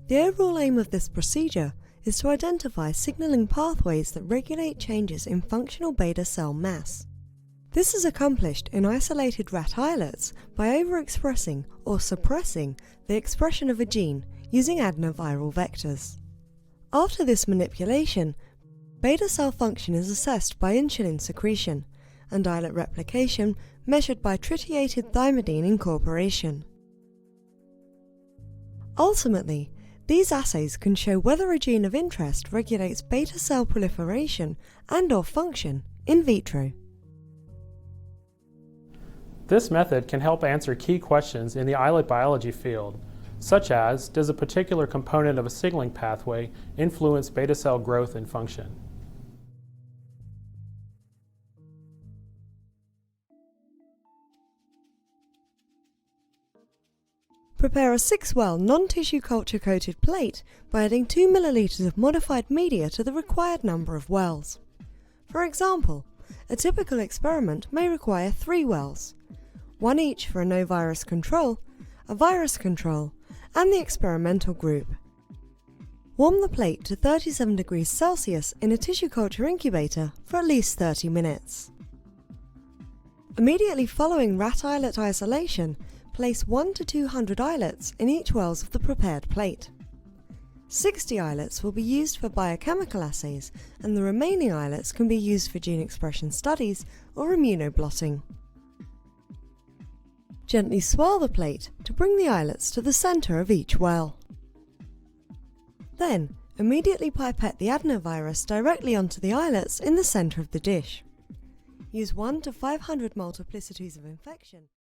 The overall aim of this procedure is to identify signaling pathways that regulate changes in functional beta cell mass. This is accomplished in isolated rat islets by overexpressing or suppressing the expression of a gene using adenoviral vectors. After this manipulation, beta cell function is assessed by insulin secretion and islet replication measured by tritiated thymidine incorporation. Ultimately, these assays can show whether a gene of interest regulates beta cell proliferation and/or function in vitro. This method can help answer key questions in the islet biology field, such as, does a particular component of a signaling pathway influence beta cell growth and function? Prepare a 6-well non-tissue culture coated plate by adding 2 ml of modified media to the required number of wells. For example, a typical experiment may require 3 wells, 1 each for a no virus control, a virus control, and the experimental group. Warm the plate to 37 degrees Celsius in a tissue culture incubator for at least 30 minutes. Immediately following rat islet isolation, place 1 to 200 islets in each wells of the prepared plate. 60 islets will be used for biochemical assays, and the remaining islets can be used for gene expression studies or immunoblotting. Gently swirl the plate to bring the islets to the center of each well. Then, immediately pipette the adenovirus directly onto the islets in the center of the dish. Use 1 to 500 multiplicities of infection.